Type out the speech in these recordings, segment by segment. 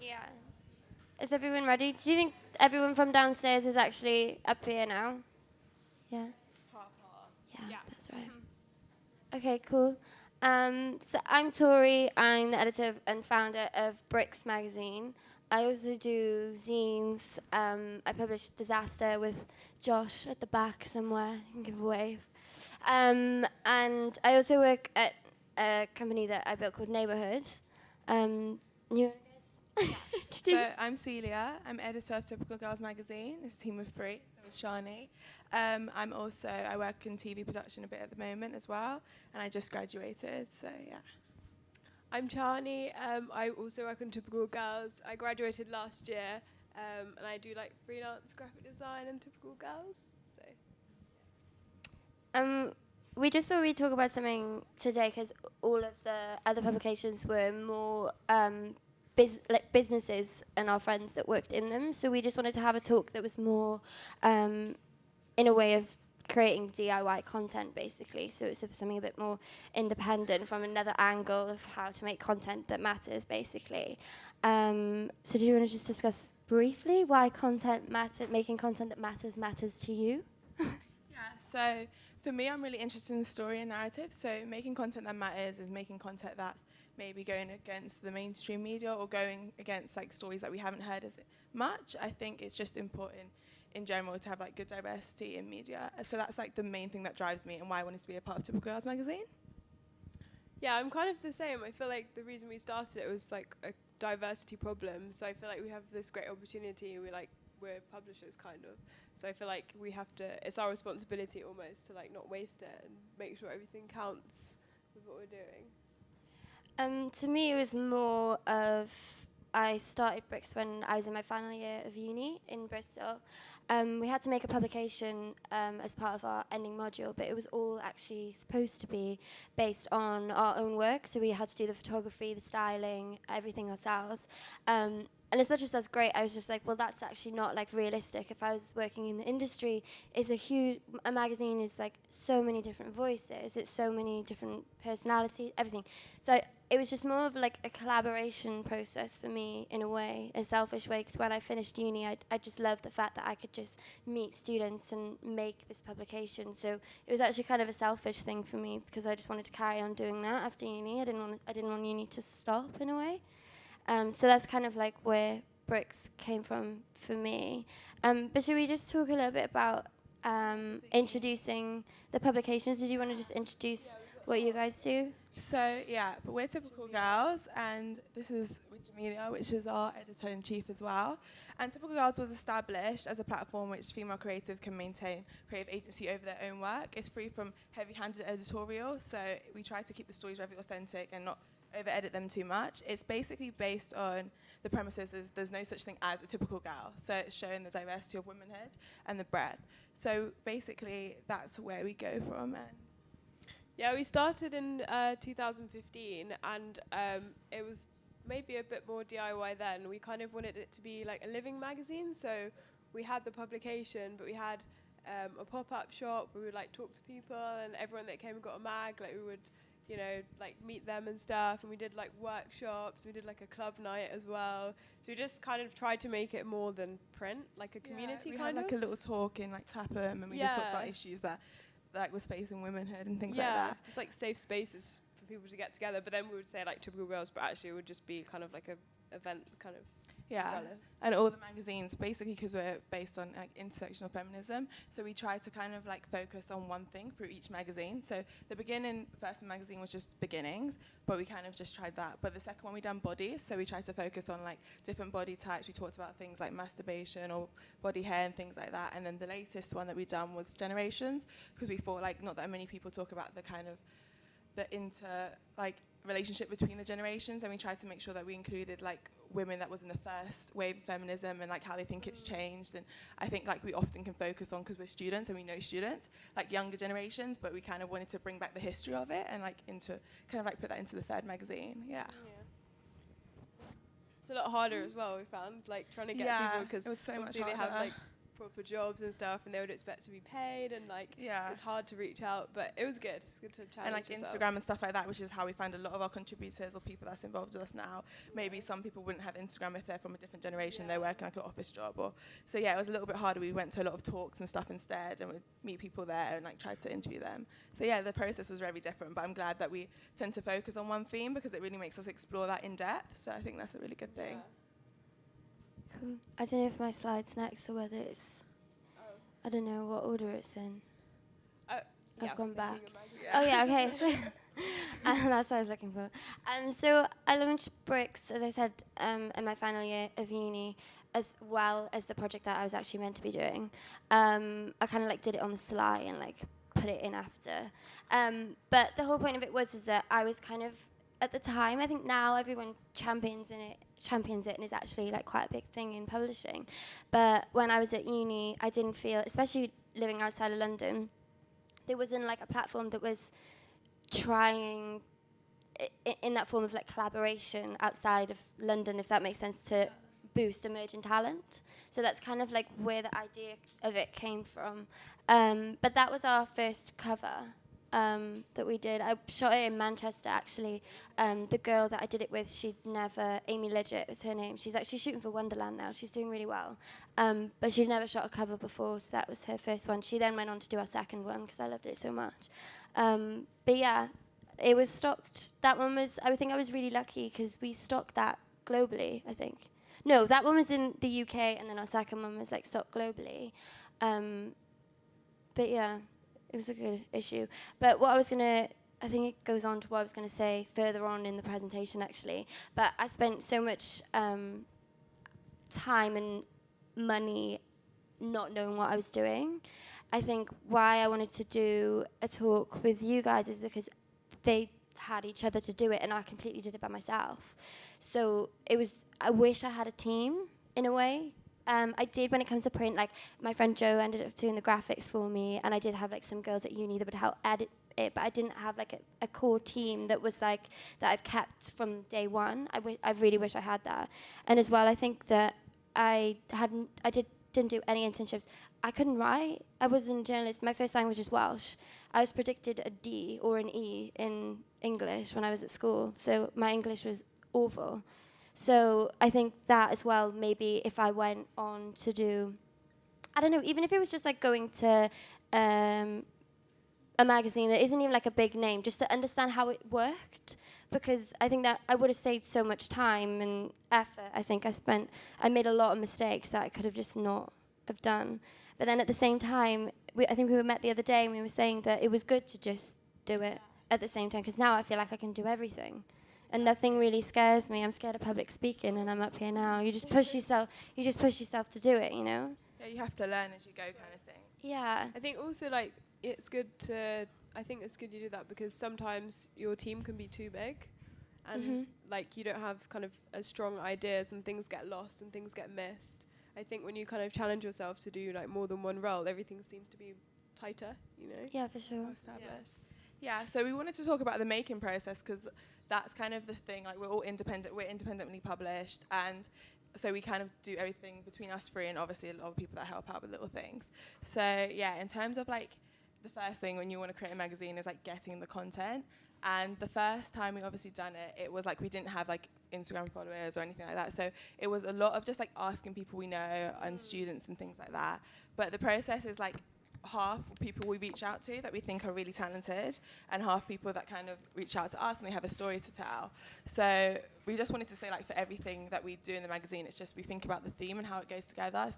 Yeah. Is everyone ready? Do you think everyone from downstairs is actually up here now? Yeah. Yeah, that's right. Okay, cool. So I'm Tori. I'm the editor and founder of BRICKS magazine. I also do zines. I publish Disaster with Josh at the back somewhere. You can give a wave. And I also work at a company that I built called Neighborhood. You guys? So I'm Ceilya. I'm editor of Typical Girls magazine. It's a team of three. So it's Chani. I work in TV production a bit at the moment as well, and I just graduated. So yeah. I'm Chani. I also work on Typical Girls. I graduated last year, and I do like freelance graphic design and Typical Girls. So. We just thought we'd talk about something today because all of the other publications were more businesses and our friends that worked in them. So we just wanted to have a talk that was more in a way of creating DIY content, basically. So it's something a bit more independent from another angle of how to make content that matters, basically. So do you want to just discuss briefly why making content that matters to you? So for me, I'm really interested in story and narrative. So making content that matters is making content that's maybe going against the mainstream media or going against like stories that we haven't heard as much. I think it's just important in general to have like good diversity in media. So that's like the main thing that drives me and why I wanted to be a part of Typical Girls magazine. Yeah, I'm kind of the same. I feel like the reason we started it was like a diversity problem. So I feel like we have this great opportunity. We're publishers, kind of. So I feel like we have to, it's our responsibility almost to like not waste it and make sure everything counts with what we're doing. To me, it was more of, I started BRICKS when I was in my final year of uni in Bristol. We had to make a publication as part of our ending module, but it was all actually supposed to be based on our own work. So we had to do the photography, the styling, everything ourselves. And as much as that's great, I was just like, well, that's actually not like realistic. If I was working in the industry, a magazine is like so many different voices. It's so many different personalities, everything. So it was just more of like a collaboration process for me in a way, a selfish way. Because when I finished uni, I just loved the fact that I could just meet students and make this publication. So it was actually kind of a selfish thing for me because I just wanted to carry on doing that after uni. I didn't want uni to stop in a way. So that's kind of like where BRICKS came from for me. But should we just talk a little bit about introducing the publications? Did you want to just introduce what you guys do? So yeah, but we're Typical Girls, and this is with Ceilya, which is our editor-in-chief as well. And Typical Girls was established as a platform which female creative can maintain creative agency over their own work. It's free from heavy-handed editorial, so we try to keep the stories very authentic and not over-edit them too much. It's basically based on the premises there's no such thing as a typical girl. So it's showing the diversity of womanhood and the breadth. So basically, that's where we go from. And yeah, we started in 2015, and it was maybe a bit more DIY then. We kind of wanted it to be like a living magazine, so we had the publication, but we had a pop-up shop where we would like talk to people, and everyone that came and got a mag, like we would, you know, like meet them and stuff, and we did like workshops, we did like a club night as well. So we just kind of tried to make it more than print, like a community kind of. We had like a little talk in like Clapham, and we just talked about issues that like was facing womenhood and things like that. Just like safe spaces for people to get together. But then we would say like Typical Girls, but actually it would just be kind of like a event kind of. Yeah, and all the magazines, basically because we're based on like intersectional feminism, so we try to kind of like focus on one thing through each magazine. So the first magazine was just beginnings, but we kind of just tried that. But the second one we done bodies, so we tried to focus on like different body types. We talked about things like masturbation or body hair and things like that. And then the latest one that we done was generations, because we thought like not that many people talk about the kind of the relationship between the generations, and we tried to make sure that we included like women that was in the first wave of feminism and like how they think it's changed. And I think like we often can focus on, because we're students and we know students, like younger generations, but we kind of wanted to bring back the history of it and like into kind of like put that into the third magazine. It's a lot harder as well, we found, like trying to get people, because it was so much they harder. have like proper jobs and stuff, and they would expect to be paid, and like Yeah. it's hard to reach out, but it was good. It's good to challenge And like yourself. Instagram and stuff like that, which is how we find a lot of our contributors or people that's involved with us now. Maybe some people wouldn't have Instagram if they're from a different generation. They're working like an office job, or so yeah, it was a little bit harder. We went to a lot of talks and stuff instead, and we'd meet people there and like tried to interview them. So yeah, the process was very different, but I'm glad that we tend to focus on one theme because it really makes us explore that in depth. So I think that's a really good thing. Cool. I don't know if my slide's next or whether it's. I don't know what order it's in. I've gone back. Oh yeah, okay. So that's what I was looking for. So I launched BRICKS, as I said, in my final year of uni, as well as the project that I was actually meant to be doing. I kind of like did it on the sly and like put it in after. But the whole point of it was is that I was kind of at the time. I think now everyone champions it, and is actually like quite a big thing in publishing. But when I was at uni, I didn't feel, especially living outside of London, there wasn't like a platform that was trying in that form of like collaboration outside of London, if that makes sense, to boost emerging talent. So that's kind of like where the idea of it came from. But that was our first cover that we did. I shot it in Manchester, actually. The girl that I did it with, Amy Lidgett was her name. She's actually shooting for Wonderland now. She's doing really well. But she'd never shot a cover before, so that was her first one. She then went on to do our second one because I loved it so much. But yeah, it was stocked. That one was, I think I was really lucky because we stocked that globally, I think. No, that one was in the UK, and then our second one was like stocked globally. But yeah, it was a good issue. But what I think it goes on to what I was going to say further on in the presentation, actually. But I spent so much time and money not knowing what I was doing. I think why I wanted to do a talk with you guys is because they had each other to do it, and I completely did it by myself. So I wish I had a team in a way. I did when it comes to print. Like my friend Jo ended up doing the graphics for me, and I did have like some girls at uni that would help edit it, but I didn't have like a core team that was like that I've kept from day one. I really wish I had that. And as well, I think that didn't do any internships. I couldn't write. I wasn't a journalist. My first language is Welsh. I was predicted a D or an E in English when I was at school, so my English was awful. So I think that as well, maybe if I went on to do, I don't know, even if it was just like going to a magazine that isn't even like a big name, just to understand how it worked, because I think that I would have saved so much time and effort. I think I made a lot of mistakes that I could have just not have done. But then at the same time, I think we were met the other day and we were saying that it was good to just do it at the same time, because now I feel like I can do everything. And nothing really scares me. I'm scared of public speaking, and I'm up here now. You just push yourself to do it, you know? Yeah, you have to learn as you go, kind of thing. Yeah. I think also like it's good you do that, because sometimes your team can be too big, and like you don't have kind of as strong ideas, and things get lost and things get missed. I think when you kind of challenge yourself to do like more than one role, everything seems to be tighter, you know? Yeah, for sure. More established. Yeah, so we wanted to talk about the making process, because that's kind of the thing. Like, we're all independent. We're independently published, and so we kind of do everything between us three, and obviously a lot of people that help out with little things. So yeah, in terms of like the first thing when you want to create a magazine is like getting the content. And the first time we obviously done it, it was like we didn't have like Instagram followers or anything like that. So it was a lot of just like asking people we know and students and things like that. But the process is like half people we reach out to that we think are really talented, and half people that kind of reach out to us and they have a story to tell. So we just wanted to say, like, for everything that we do in the magazine, it's just we think about the theme and how it goes together.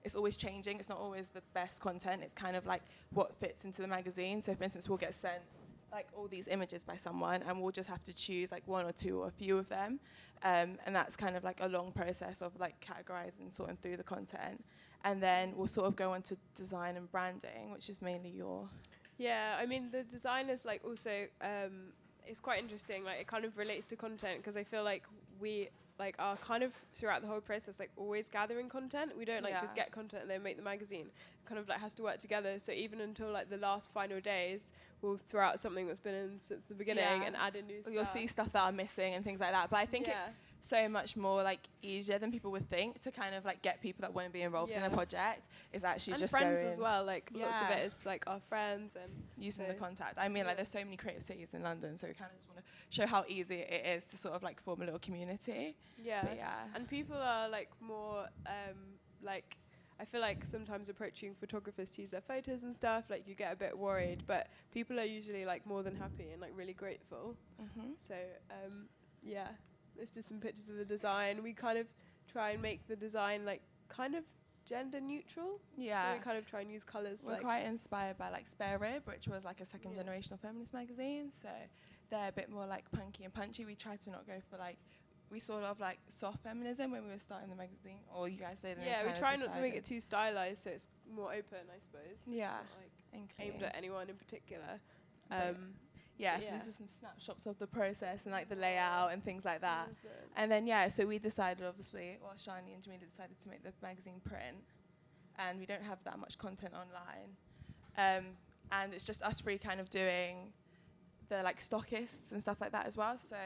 It's always changing. It's not always the best content. It's kind of like what fits into the magazine. So for instance, we'll get sent like all these images by someone, and we'll just have to choose like one or two or a few of them, and that's kind of like a long process of like categorizing and sorting through the content. And then we'll sort of go on to design and branding, which is mainly your... Yeah, I mean, the design is like also, it's quite interesting. Like, it kind of relates to content, because I feel like we like are kind of throughout the whole process like always gathering content. We don't like just get content and then make the magazine. It kind of like has to work together. So even until like the last final days, we'll throw out something that's been in since the beginning and add in new stuff. You'll see stuff that are missing and things like that. But I think so much more like easier than people would think to kind of like get people that want to be involved in a project. Is actually and just friends going as well. Like lots of it is like our friends and using the contact. I mean, like there's so many creative cities in London, so we kind of just want to show how easy it is to sort of like form a little community. Yeah, but yeah. And people are like more like. I feel like sometimes approaching photographers to use their photos and stuff, like you get a bit worried, but people are usually like more than happy and like really grateful. So yeah, there's just some pictures of the design. We kind of try and make the design like kind of gender neutral. Yeah. So we kind of try and use colours. We're quite inspired by like Spare Rib, which was like a second generational feminist magazine. So they're a bit more like punky and punchy. We tried to not go for like, we sort of like soft feminism when we were starting the magazine, or you guys say that. Yeah, we try not to make it too stylized, so it's more open, I suppose. Yeah, it's not, like aimed at anyone in particular. So these are some snapshots of the process and like the layout and things like that. And then so we decided, obviously, Chani and Jamila decided to make the magazine print, and we don't have that much content online, and it's just us three kind of doing the like stockists and stuff like that as well. So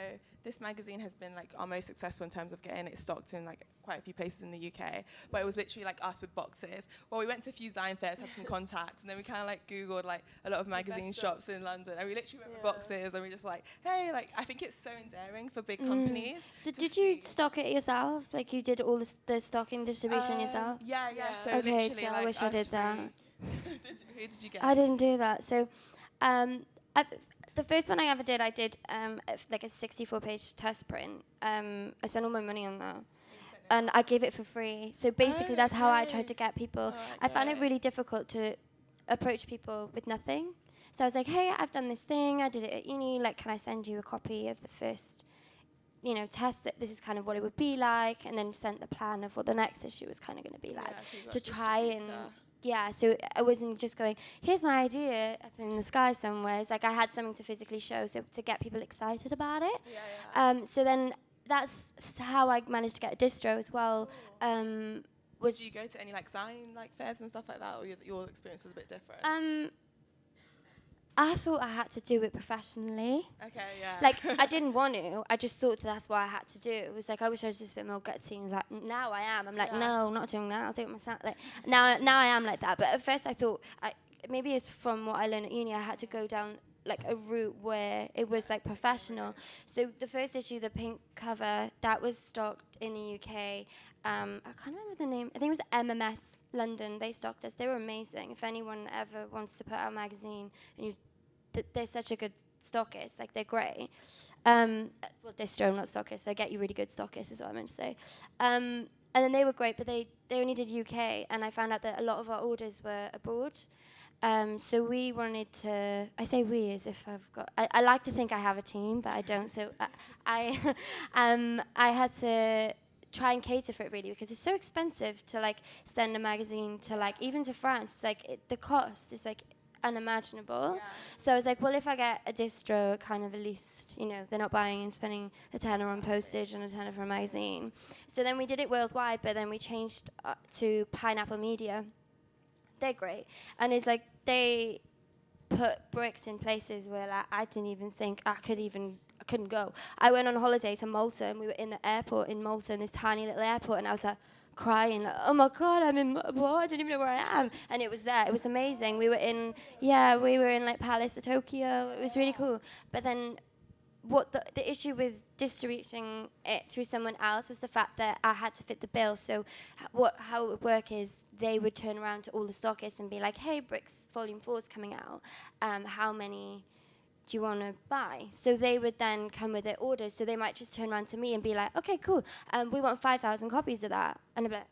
this magazine has been like our most successful in terms of getting it stocked in like quite a few places in the UK. But it was literally like us with boxes. Well, we went to a few Zion fairs, had some contacts, and then we kind of like Googled like a lot of magazine shops in London, and we literally went with boxes, and we just like, hey, like I think it's so endearing for big companies. So did you stock it yourself? Like you did all the stocking distribution yourself? Yeah. So okay, literally, so like I wish I did that. Who did you get? I didn't do that. So the first one I did like a 64-page test print. I spent all my money on that. And I gave it for free. So basically that's how I tried to get people. I found it really difficult to approach people with nothing. So I was like, hey, I've done this thing. I did it at uni. Like, can I send you a copy of the first, test that this is kind of what it would be like? And then sent the plan of what the next issue was kind of going to be like to try and... Yeah, so I wasn't just going, here's my idea up in the sky somewhere. It's like I had something to physically show, so to get people excited about it. So then that's how I managed to get a distro as well. Did you go to any like Zion like fairs and stuff like that, or your experience was a bit different? I thought I had to do it professionally. Okay, yeah. Like, I didn't want to. I just thought that's what I had to do. It was like, I wish I was just a bit more gutsy. And like, now I am. I'm like, no, not doing that. I'll do it myself. Like, now I am like that. But at first I thought, maybe it's from what I learned at uni, I had to go down like a route where it was like professional. So the first issue, the pink cover, that was stocked in the UK. I can't remember the name. I think it was MMS London. They stocked us. They were amazing. If anyone ever wants to put out a magazine, and they're such a good stockist. Like, they're great. Well, distro, not stockist. They get you really good stockists, is what I meant to say. And then they were great, but they only did UK, and I found out that a lot of our orders were abroad. So we wanted to, I say we as if I've got, I like to think I have a team, but I don't. So I had to try and cater for it really, because it's so expensive to like send a magazine to like, even to France, like the cost is like unimaginable. So I was like, well, if I get a distro, kind of at least, they're not buying and spending a tenner on postage and a tenner for a magazine. So then we did it worldwide, but then we changed to Pineapple Media. They're great. And it's like, they put bricks in places where like, I didn't even think I couldn't go. I went on holiday to Malta, and we were in the airport in Malta, in this tiny little airport, and I was like crying, like, oh my God, I'm in what? I don't even know where I am. And it was there. It was amazing. We were in like Palace of Tokyo. It was really cool. But then what the issue with distributing it through someone else was the fact that I had to fit the bill. So how it would work is they would turn around to all the stockists and be like, hey, Bricks Volume 4 is coming out. How many do you want to buy? So they would then come with their orders. So they might just turn around to me and be like, okay, cool. We want 5,000 copies of that. And I'd be like,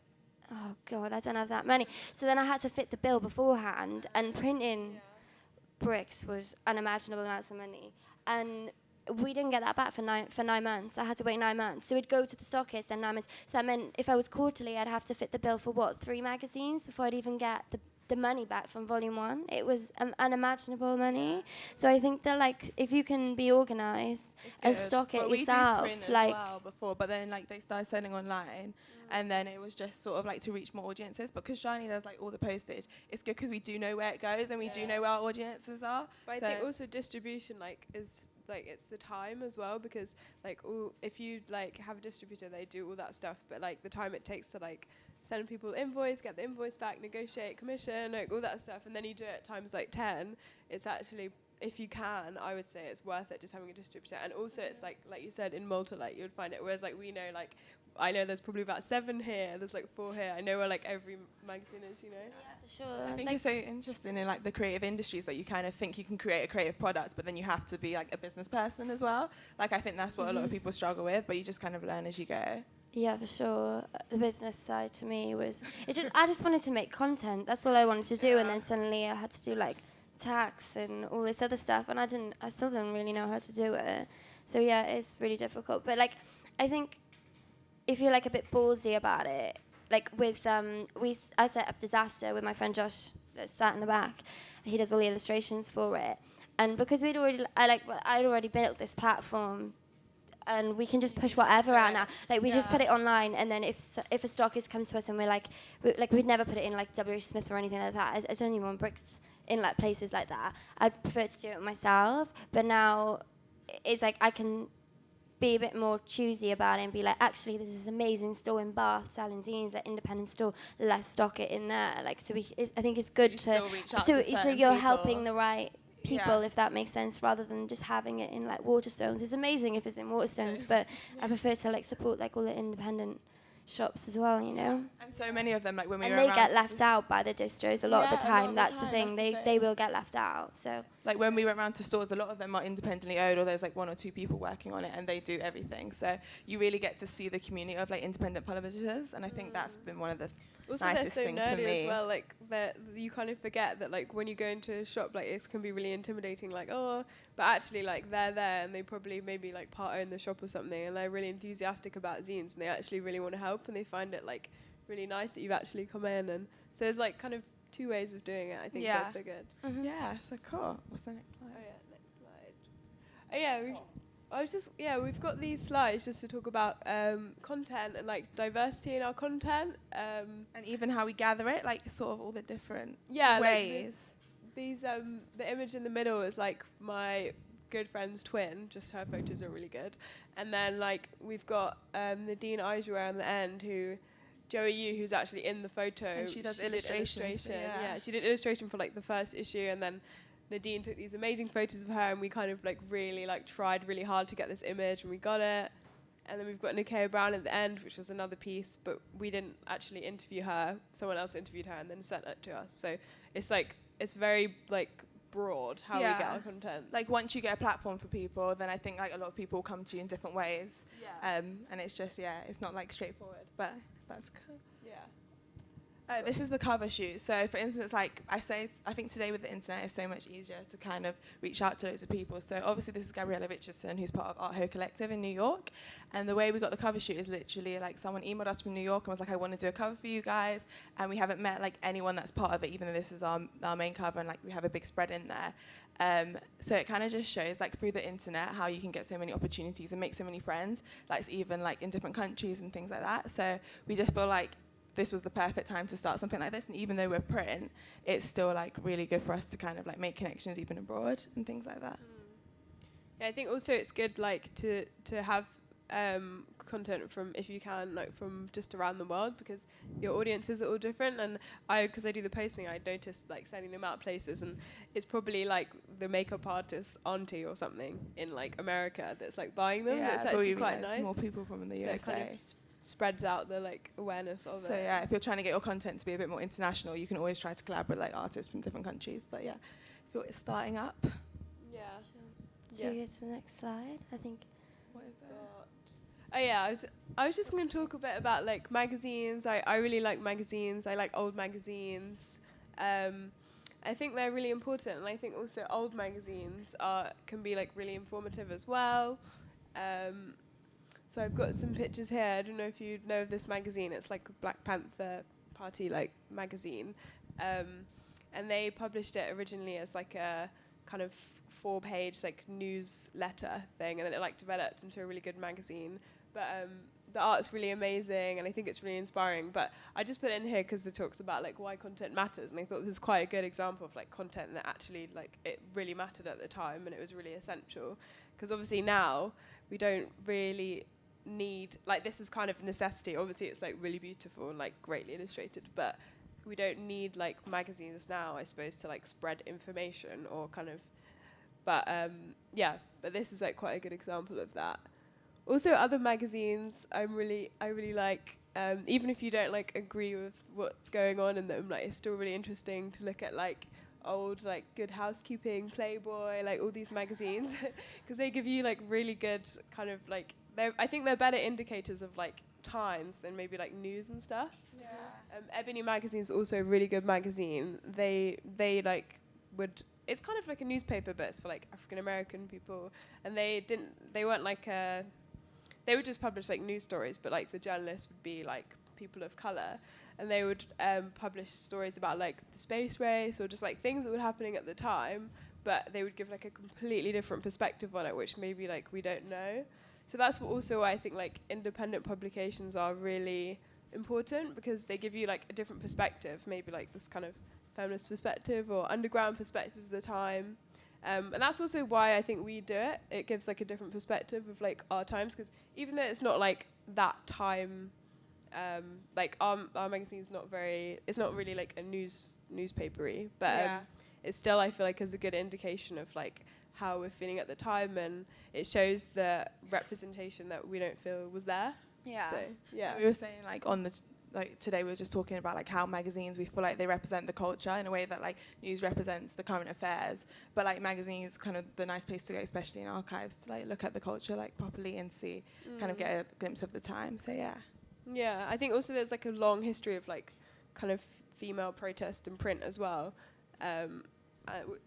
oh God, I don't have that many. So then I had to fit the bill beforehand, and printing bricks was unimaginable amounts of money. And we didn't get that back for 9 months. I had to wait 9 months. So we'd go to the stockist, then 9 months. So that meant if I was quarterly, I'd have to fit the bill for 3 magazines before I'd even get the money back from Volume 1. It was unimaginable money. So I think that like if you can be organised and stock it yourself, we did print like as well before, but then like they started selling online, and then it was just sort of like to reach more audiences. But because Chani does like all the postage, it's good because we do know where it goes and we do know where our audiences are. But I think also distribution like is like it's the time as well, because like if you like have a distributor, they do all that stuff, but like the time it takes to like send people invoice, get the invoice back, negotiate commission, like all that stuff, and then you do it times like 10. It's actually, if you can, I would say it's worth it just having a distributor. And also it's like you said, in Malta, like you would find it, whereas like we know, like I know there's probably about 7 here, there's like 4 here. I know where like every magazine is, you know. Yeah, for sure. I think it's so interesting in like the creative industries that you kind of think you can create a creative product, but then you have to be like a business person as well. Like I think that's what a lot of people struggle with, but you just kind of learn as you go. Yeah, for sure. The business side to me was, I just wanted to make content. That's all I wanted to do. And then suddenly I had to do like tax and all this other stuff. And I still didn't really know how to do it. So yeah, it's really difficult. But like, I think if you're like a bit ballsy about it, like with, I set up Disaster with my friend Josh that sat in the back. He does all the illustrations for it. And because I'd already built this platform, and we can just push whatever out now. Like we just put it online, and then if a stockist comes to us and we're like, we'd never put it in like W.H. Smith or anything like that. I don't even want bricks in like places like that. I'd prefer to do it myself. But now it's like I can be a bit more choosy about it and be like, actually, this is an amazing store in Bath selling zines, that independent store. Let's stock it in there. Like so, I think it's good still reach out so to so you're people. helping the right people, if that makes sense, rather than just having it in like Waterstones. It's amazing if it's in Waterstones, but I prefer to like support like all the independent shops as well, you know. And so many of them, like when we And were they around, get left out by the distros a lot of the time. That's the thing. that's the They will get left out. So like when we went around to stores, a lot of them are independently owned, or there's like 1 or 2 people working on it, and they do everything. So you really get to see the community of like independent publishers, and I think that's been one of the Also, nicest they're so things for nerdy me. as well. Like you kind of forget that like when you go into a shop, like it can be really intimidating. Like but actually like they're there and they probably maybe like part own the shop or something, and they're really enthusiastic about zines and they actually really want to help, and they find it like really nice that you've actually come in. And so there's like kind of 2 ways of doing it. I think both are good. Yeah, so cool. What's the next slide? Oh yeah, next slide. Oh yeah, we've got these slides just to talk about content and like diversity in our content. And even how we gather it, like sort of all the different ways. Like These the image in the middle is like my good friend's twin. Just her photos are really good. And then like we've got Nadine Aijouer on the end, Joey Yu, who's actually in the photo. And she does illustrations. Yeah, she did illustration for like the first issue, and then Nadine took these amazing photos of her, and we kind of like really like tried really hard to get this image, and we got it. And then we've got Nikea Brown at the end, which was another piece, but we didn't actually interview her. Someone else interviewed her and then sent it to us. So it's like it's very like broad how we get our content. Like once you get a platform for people, then I think like a lot of people come to you in different ways. Yeah. And it's just it's not like straightforward, but that's cool. Yeah. This is the cover shoot. So for instance, like I think today with the internet it's so much easier to kind of reach out to loads of people. So obviously this is Gabriella Richardson, who's part of Art Ho Collective in New York. And the way we got the cover shoot is literally like someone emailed us from New York and was like, I want to do a cover for you guys. And we haven't met like anyone that's part of it, even though this is our main cover and like we have a big spread in there. So it kind of just shows like through the internet how you can get so many opportunities and make so many friends. Like it's even like in different countries and things like that. So we just feel like this was the perfect time to start something like this, and even though we're print, it's still like really good for us to kind of like make connections even abroad and things like that. Yeah, I think also it's good like to have content from, if you can, like from just around the world, because your audiences are all different. And because I do the posting, I noticed like sending them out places, and it's probably like the makeup artist's auntie or something in like America that's like buying them. Yeah, it's actually quite nice. More people from the so USA. it kind of spreads out the like awareness of it. So yeah, if you're trying to get your content to be a bit more international, you can always try to collaborate with like artists from different countries. But yeah, if you're starting up. Yeah. Should we go to the next slide? I think. What is that? Oh yeah, I was just going to talk a bit about like magazines. I really like magazines. I like old magazines. I think they're really important, and I think also old magazines can be like really informative as well. So I've got some pictures here. I don't know if you know of this magazine. It's like a Black Panther Party like magazine, and they published it originally as like a kind of 4-page like newsletter thing, and then it like developed into a really good magazine. But the art's really amazing, and I think it's really inspiring. But I just put it in here because it talks about like why content matters, and I thought this is quite a good example of like content that actually like it really mattered at the time, and it was really essential. Because obviously now we don't really need, like, this is kind of a necessity. Obviously it's like really beautiful and like greatly illustrated, but we don't need like magazines now, I suppose, to like spread information or kind of. But but this is like quite a good example of that. Also, other magazines I really like, even if you don't like agree with what's going on in them, like it's still really interesting to look at like old like Good Housekeeping, Playboy, like all these magazines, because they give you like really good kind of like, I think they're better indicators of like times than maybe like news and stuff. Yeah. Ebony Magazine's also a really good magazine. They like would, it's kind of like a newspaper, but it's for like African American people, and they weren't like they would just publish like news stories, but like the journalists would be like people of color, and they would publish stories about like the space race or just like things that were happening at the time, but they would give like a completely different perspective on it, which maybe like we don't know. So that's also why I think like independent publications are really important, because they give you like a different perspective, maybe like this kind of feminist perspective or underground perspective of the time. And that's also why I think we do it. It gives like a different perspective of like our times, because even though it's not like that time, like our magazine's not very, it's not really like a newspapery, but it's still, I feel like, is a good indication of like how we're feeling at the time, and it shows the representation that we don't feel was there. Yeah. So, yeah. We were saying like on the like today we were just talking about like how magazines, we feel like they represent the culture in a way that like news represents the current affairs, but like magazines kind of the nice place to go, especially in archives, to like look at the culture like properly and see, kind of get a glimpse of the time. So Yeah, I think also there's like a long history of like kind of female protest in print as well,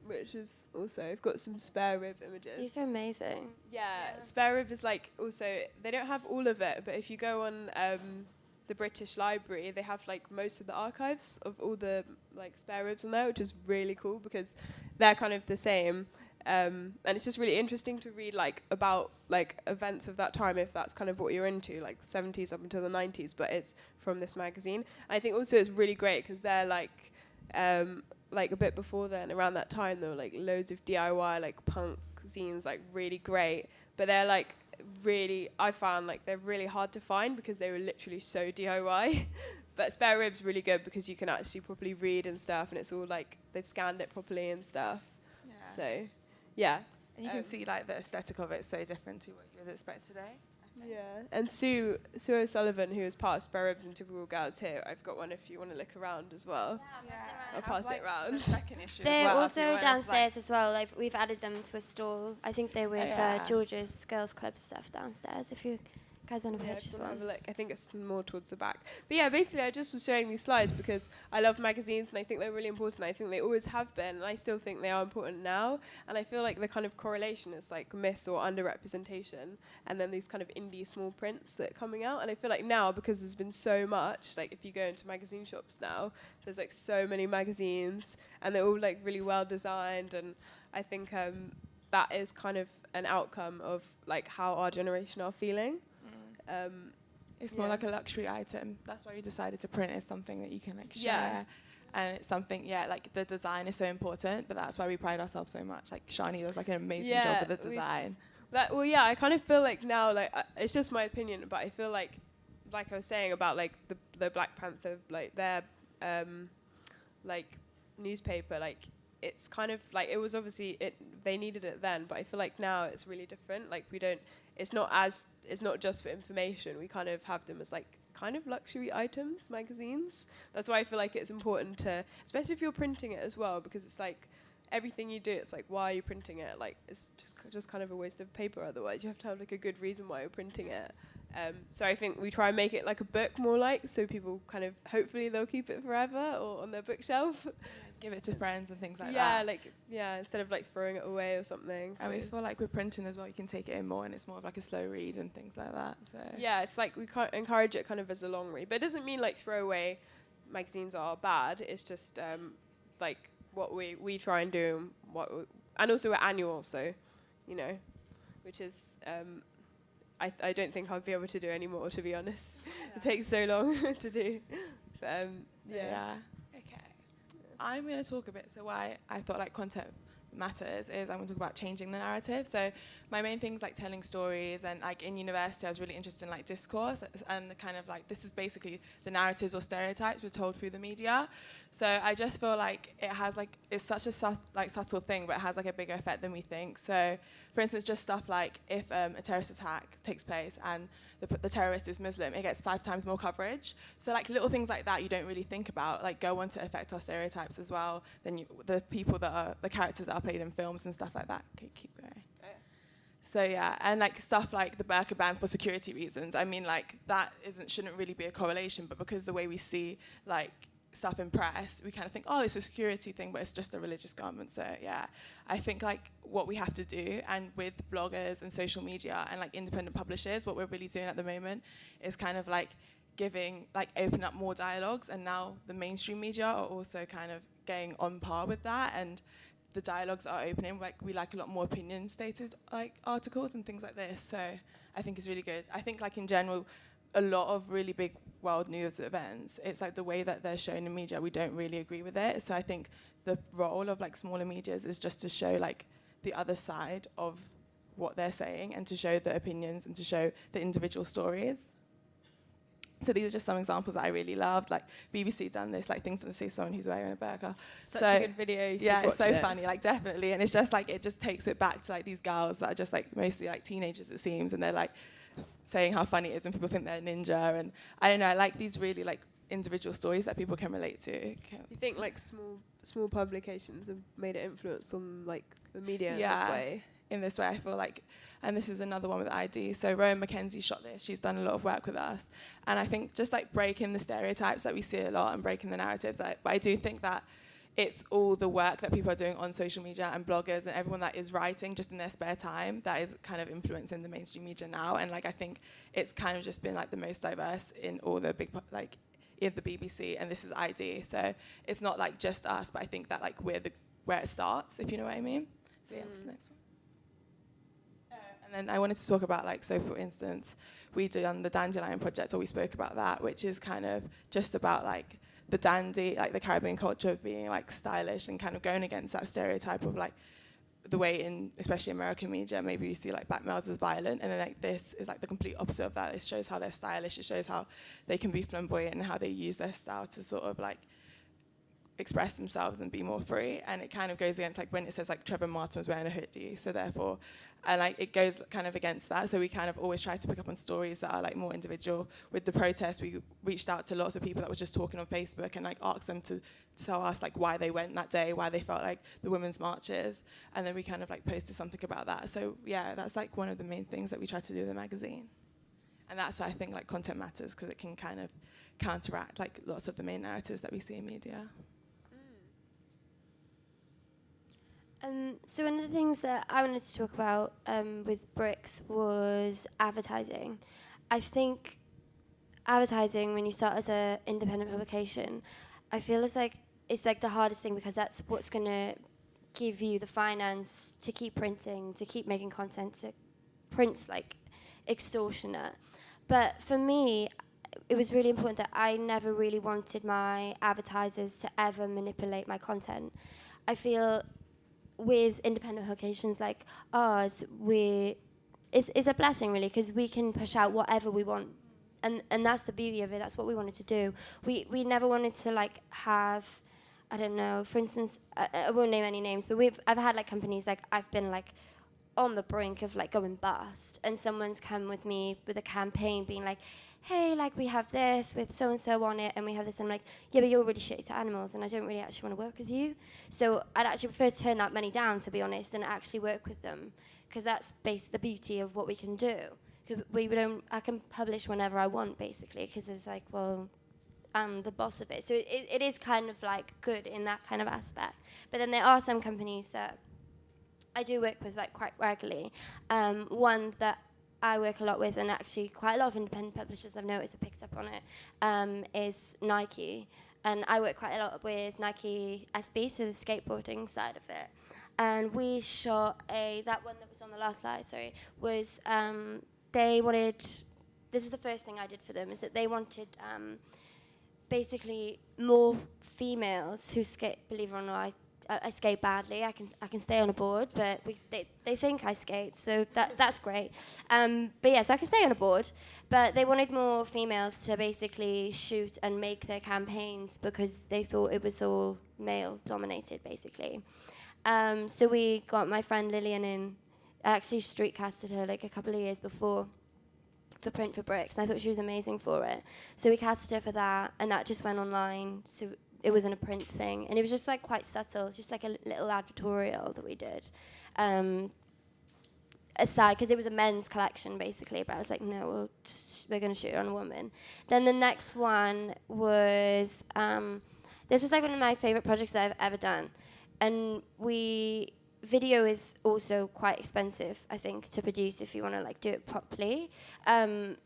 which is also, I've got some spare rib images. These are amazing. Yeah, spare rib is like also, they don't have all of it, but if you go on the British Library, they have like most of the archives of all the like spare ribs on there, which is really cool because they're kind of the same. And it's just really interesting to read like about like events of that time, if that's kind of what you're into, like the 70s up until the 90s, but it's from this magazine. I think also it's really great because they're like a bit before then, around that time, there were like loads of DIY like punk zines, like really great, but they're like really, I found like they're really hard to find because they were literally so DIY. But Spare Rib's really good because you can actually properly read and stuff, and it's all like they've scanned it properly and stuff. Yeah. So, yeah. And you can see like the aesthetic of it so different to what you would expect today. Yeah, and Sue O'Sullivan, who is part of Spare Ribs and Typical Gals here, I've got one if you want to look around as well. I'll pass it around. The second issue They're as well, also downstairs as well. Like we've added them to a stall. I think they're with George's Girls Club stuff downstairs. If you guys want to purchase one. Have a look. I think it's more towards the back. But yeah, basically I just was showing these slides because I love magazines and I think they're really important. I think they always have been, and I still think they are important now. And I feel like the kind of correlation is like miss or underrepresentation, and then these kind of indie small prints that are coming out. And I feel like now, because there's been so much, like if you go into magazine shops now, there's like so many magazines and they're all like really well designed. And I think that is kind of an outcome of like how our generation are feeling. It's more like a luxury item. That's why we decided to print it as something that you can like share. And it's something, like the design is so important, but that's why we pride ourselves so much. Like Chani does like an amazing job with the design. I kind of feel like now, like it's just my opinion, but I feel like I was saying about like the Black Panther, like their like newspaper, like it's kind of like, it was obviously they needed it then, but I feel like now it's really different. Like it's not just for information. We kind of have them as like kind of luxury items, magazines. That's why I feel like it's important to, especially if you're printing it as well, because it's like everything you do, it's like, why are you printing it? Like it's just kind of a waste of paper otherwise. You have to have like a good reason why you're printing it. So I think we try and make it like a book more like, so people kind of, hopefully they'll keep it forever or on their bookshelf. Give it to friends and things like that. Instead of like throwing it away or something. And we feel like with printing as well, you can take it in more, and it's more of like a slow read and things like that. So yeah, it's like we can't encourage it kind of as a long read, but it doesn't mean like throwaway magazines are bad. It's just like what we try and do, and what and also we're annual, so, you know, which is, I don't think I'll be able to do any more, to be honest. It takes so long to do. But, Yeah. Okay. I'm going to talk a bit. So why I thought like content matters is I'm going to talk about changing the narrative. So my main thing is like telling stories, and like in university I was really interested in like discourse and the kind of like this is basically the narratives or stereotypes we're told through the media. So I just feel like it has like it's such a subtle thing, but it has like a bigger effect than we think. So for instance, just stuff like if a terrorist attack takes place and the terrorist is Muslim, it gets 5 times more coverage. So like little things like that you don't really think about, like go on to affect our stereotypes as well. Then the people that are the characters that are played in films and stuff like that. Okay, keep going. Oh, yeah. So yeah, and like stuff like the burqa ban for security reasons. I mean, like that shouldn't really be a correlation, but because the way we see like stuff in press, we kind of think, oh, it's a security thing, but it's just a religious garment. So yeah, I think like what we have to do, and with bloggers and social media and like independent publishers, what we're really doing at the moment is kind of like open up more dialogues, and now the mainstream media are also kind of getting on par with that, and the dialogues are opening. Like we like a lot more opinion stated like articles and things like this. So I think it's really good. I think like in general, a lot of really big world news events, it's like the way that they're shown in media, we don't really agree with it. So I think the role of like smaller medias is just to show like the other side of what they're saying, and to show the opinions and to show the individual stories. So these are just some examples that I really loved. Like BBC done this, like things to say someone who's wearing a burqa. Such a good video. Yeah, it's so funny, like definitely. And it's just like, it just takes it back to like these girls that are just like mostly like teenagers it seems, and they're like saying how funny it is when people think they're a ninja. And I don't know, I like these really like individual stories that people can relate to. You think like small publications have made an influence on like the media in this way? In this way, I feel like, and this is another one with ID. So Rowan Mackenzie's shot this. She's done a lot of work with us. And I think just like breaking the stereotypes that we see a lot and breaking the narratives, but I do think that it's all the work that people are doing on social media and bloggers and everyone that is writing just in their spare time that is kind of influencing the mainstream media now. And like I think it's kind of just been like the most diverse in all the big like in the BBC, and this is ID. So it's not like just us, but I think that like we're where it starts, if you know what I mean. So yeah, what's the next one? And then I wanted to talk about like, so for instance, we did the Dandelion Project, or we spoke about that, which is kind of just about like the dandy, like the Caribbean culture of being like stylish and kind of going against that stereotype of like the way in, especially American media, maybe you see like black males as violent, and then like this is like the complete opposite of that. It shows how they're stylish, it shows how they can be flamboyant and how they use their style to sort of like express themselves and be more free. And it kind of goes against like when it says like Trevor Martin was wearing a hoodie, so therefore, and like it goes kind of against that. So we kind of always try to pick up on stories that are like more individual. With the protest, we reached out to lots of people that were just talking on Facebook and like asked them to tell us like why they went that day, why they felt like the women's marches, and then we kind of like posted something about that. So yeah, that's like one of the main things that we try to do in the magazine. And that's why I think like content matters, because it can kind of counteract like lots of the main narratives that we see in media. So one of the things that I wanted to talk about with BRICKS was advertising. I think advertising, when you start as an independent publication, I feel it's like the hardest thing, because that's what's going to give you the finance to keep printing, to keep making content, to print's like extortionate. But for me, it was really important that I never really wanted my advertisers to ever manipulate my content. I feel with independent publications like ours, it's a blessing really, because we can push out whatever we want, and that's the beauty of it. That's what we wanted to do. We never wanted to like have, I don't know, for instance, I won't name any names, but I've had like companies like I've been like on the brink of like going bust, and someone's come with me with a campaign being like, hey, like we have this with so-and-so on it, and we have this, and I'm like, yeah, but you're really shitty to animals, and I don't really actually want to work with you. So I'd actually prefer to turn that money down, to be honest, than actually work with them, because that's basically the beauty of what we can do. I can publish whenever I want, basically, because it's like, well, I'm the boss of it. So it is kind of like good in that kind of aspect. But then there are some companies that I do work with like quite regularly. One that I work a lot with, and actually quite a lot of independent publishers I've noticed have picked up on it, is Nike. And I work quite a lot with Nike SB, so the skateboarding side of it. and we shot that one that was on the last slide, sorry, was they wanted, this is the first thing I did for them, is that they wanted basically more females who skate. Believe it or not, I skate badly. I can stay on a board, but they think I skate, so that's great. But yeah, so I can stay on a board. But they wanted more females to basically shoot and make their campaigns because they thought it was all male dominated, basically. So we got my friend Lillian in. I actually street casted her like a couple of years before for Print for Bricks, and I thought she was amazing for it. So we casted her for that, and that just went online. So it wasn't a print thing, and it was just like quite subtle, just like a little advertorial that we did. Aside, because it was a men's collection basically, but I was like, no, we're going to shoot it on a woman. Then the next one was, this was like one of my favorite projects that I've ever done. And video is also quite expensive, I think, to produce if you want to like do it properly. Well,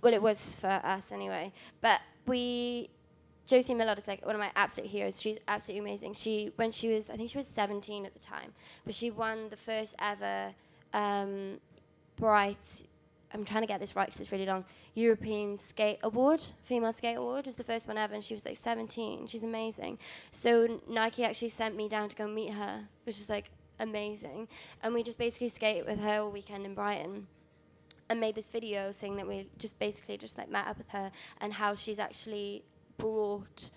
it was for us anyway. But Josie Millard is like one of my absolute heroes. She's absolutely amazing. I think she was 17 at the time, but she won the first ever Bright, I'm trying to get this right because it's really long, European Skate Award, Female Skate Award was the first one ever, and she was like 17. She's amazing. So Nike actually sent me down to go meet her, which was like amazing. And we just basically skated with her all weekend in Brighton and made this video saying that we just basically just like met up with her and how she's actually brought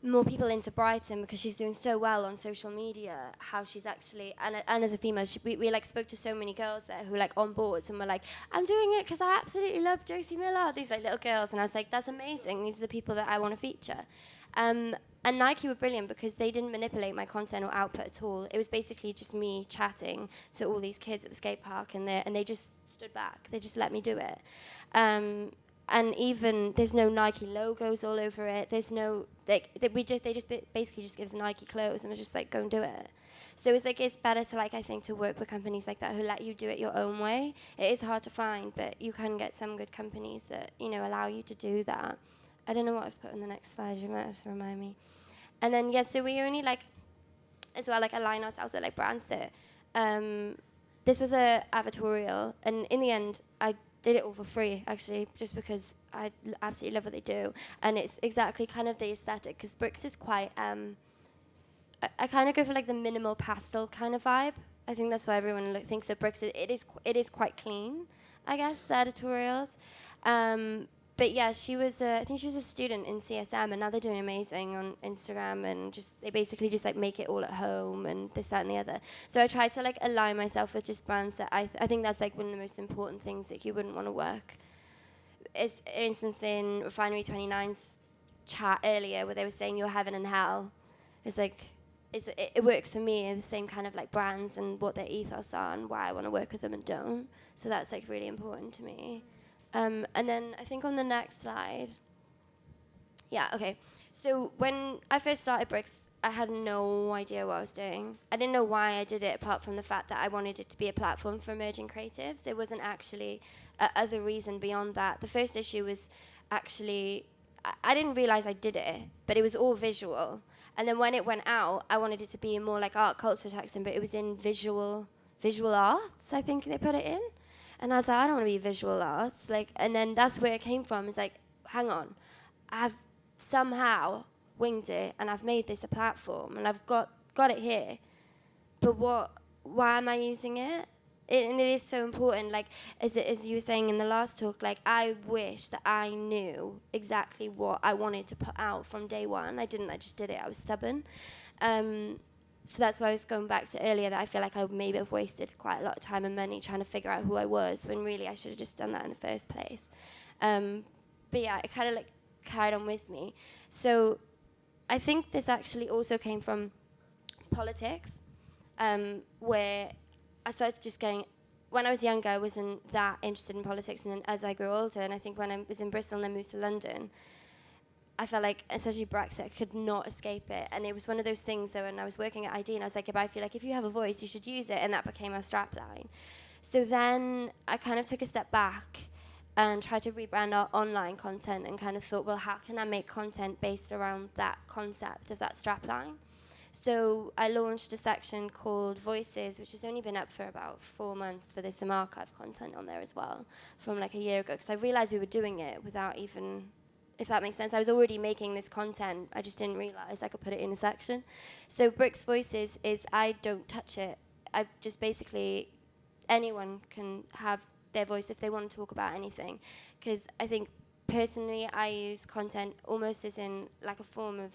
more people into Brighton because she's doing so well on social media, how she's actually, and as a female, we like spoke to so many girls there who were like on boards and were like, I'm doing it because I absolutely love Josie Millard, these like little girls, and I was like, that's amazing, these are the people that I want to feature. And Nike were brilliant because they didn't manipulate my content or output at all. It was basically just me chatting to all these kids at the skate park, and they just stood back. They just let me do it. And even there's no Nike logos all over it. There's no they just basically just gives Nike clothes and was just like, go and do it. So it's like, it's better to like, I think, to work with companies like that who let you do it your own way. It is hard to find, but you can get some good companies that, you know, allow you to do that. I don't know what I've put on the next slide. You might have to remind me. And then yeah, so we only like as well like align ourselves with like brands that this was a advertorial, and in the end I did it all for free, actually, just because I absolutely love what they do. And it's exactly kind of the aesthetic, because Bricks is quite, I kind of go for like the minimal pastel kind of vibe. I think that's why everyone thinks of Bricks. It is quite clean, I guess, the editorials. But yeah, I think she was a student in CSM, and now they're doing amazing on Instagram, and they basically just like make it all at home and this, that, and the other. So I try to like align myself with just brands that I think that's like one of the most important things that you wouldn't want to work. Is, for instance, in Refinery 29's chat earlier, where they were saying your heaven and hell. It's like, it works for me, the same kind of like brands and what their ethos are and why I want to work with them and don't. So that's like really important to me. And then I think on the next slide, yeah, okay. So when I first started Bricks, I had no idea what I was doing. I didn't know why I did it, apart from the fact that I wanted it to be a platform for emerging creatives. There wasn't actually other reason beyond that. The first issue was actually, I didn't realize I did it, but it was all visual. And then when it went out, I wanted it to be more like art culture texting, but it was in visual arts, I think they put it in. And I was like, I don't want to be visual arts. Like, and then that's where it came from. It's like, hang on, I've somehow winged it, and I've made this a platform, and I've got it here. But why am I using it? And it is so important. Like, as you were saying in the last talk, like, I wish that I knew exactly what I wanted to put out from day one. I didn't. I just did it. I was stubborn. So that's why I was going back to earlier, that I feel like I maybe have wasted quite a lot of time and money trying to figure out who I was, when really I should have just done that in the first place. But yeah, it kind of like carried on with me. So I think this actually also came from politics, where I started just going, when I was younger, I wasn't that interested in politics, and then as I grew older, and I think when I was in Bristol and then moved to London, I felt like, especially Brexit, I could not escape it. And it was one of those things that when I was working at ID, and I was like, I feel like if you have a voice, you should use it. And that became our strapline. So then I kind of took a step back and tried to rebrand our online content, and kind of thought, well, how can I make content based around that concept of that strapline? So I launched a section called Voices, which has only been up for about 4 months, but there's some archive content on there as well from like a year ago, because I realized we were doing it without even, if that makes sense. I was already making this content, I just didn't realize I could put it in a section. So BRICKS Voices is, I don't touch it. I just basically, anyone can have their voice if they want to talk about anything, because I think personally I use content almost as in like a form of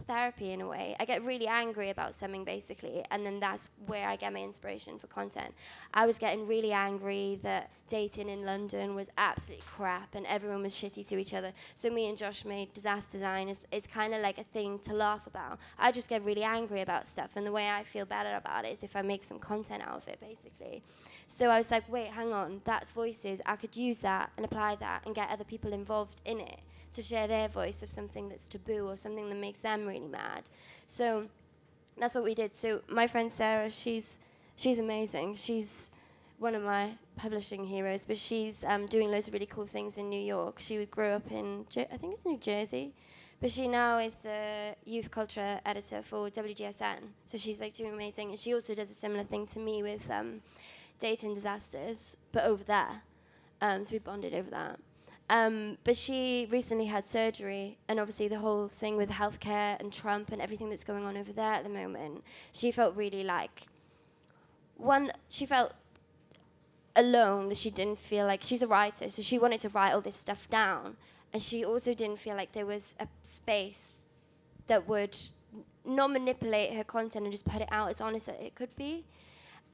therapy in a way. I get really angry about something basically, and then that's where I get my inspiration for content. I was getting really angry that dating in London was absolutely crap and everyone was shitty to each other. So me and Josh made disaster design. It's kind of like a thing to laugh about. I just get really angry about stuff, and the way I feel better about it is if I make some content out of it basically. So I was like, wait, hang on, that's Voices. I could use that and apply that and get other people involved in it to share their voice of something that's taboo or something that makes them really mad. So that's what we did. So my friend Sarah, she's amazing. She's one of my publishing heroes, but she's doing loads of really cool things in New York. She grew up in, I think it's New Jersey, but she now is the youth culture editor for WGSN. So she's like doing amazing. And she also does a similar thing to me with dating disasters, but over there. So we bonded over that. But she recently had surgery, and obviously the whole thing with healthcare and Trump and everything that's going on over there at the moment, she felt really like, she felt alone, that she didn't feel like, she's a writer, so she wanted to write all this stuff down, and she also didn't feel like there was a space that would not manipulate her content and just put it out as honest as it could be.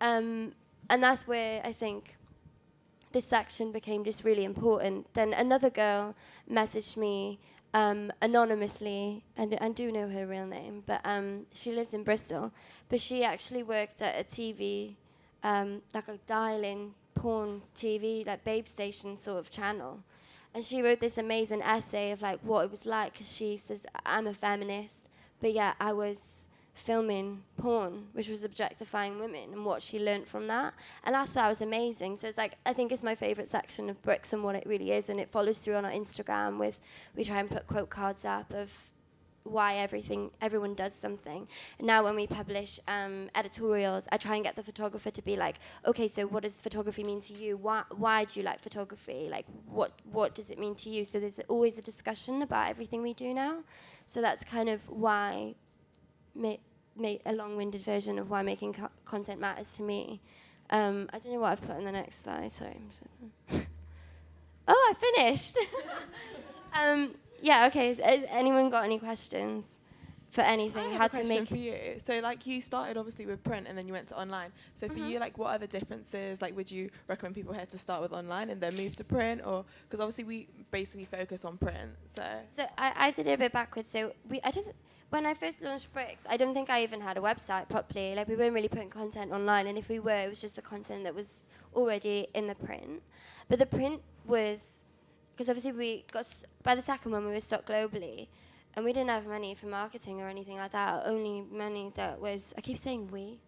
And that's where I think this section became just really important. Then another girl messaged me anonymously, and I do know her real name, but she lives in Bristol. But she actually worked at a TV, like a dial-in porn TV, like Babe Station sort of channel. And she wrote this amazing essay of like what it was like, because she says, I'm a feminist, but yeah, I was filming porn, which was objectifying women, and what she learned from that. And I thought that was amazing. So it's like, I think it's my favorite section of BRICKS and what it really is, and it follows through on our Instagram with, we try and put quote cards up of why everyone does something. And now when we publish editorials, I try and get the photographer to be like, okay, so what does photography mean to you? Why do you like photography? Like, what does it mean to you? So there's always a discussion about everything we do now. So that's kind of why make a long-winded version of why making content matters to me. I don't know what I've put on the next slide. Sorry. Oh, I finished. Yeah. Okay. Has anyone got any questions for anything? I have a question for you. So, like, you started obviously with print, and then you went to online. So, for you, like, what are the differences? Like, would you recommend people here to start with online and then move to print, or because obviously we basically focus on print? So I did it a bit backwards. So when I first launched BRICKS, I don't think I even had a website properly. Like, we weren't really putting content online, and if we were, it was just the content that was already in the print. But the print was, because obviously we got, by the second one, we were stocked globally, and we didn't have money for marketing or anything like that. Only money that was, I keep saying we,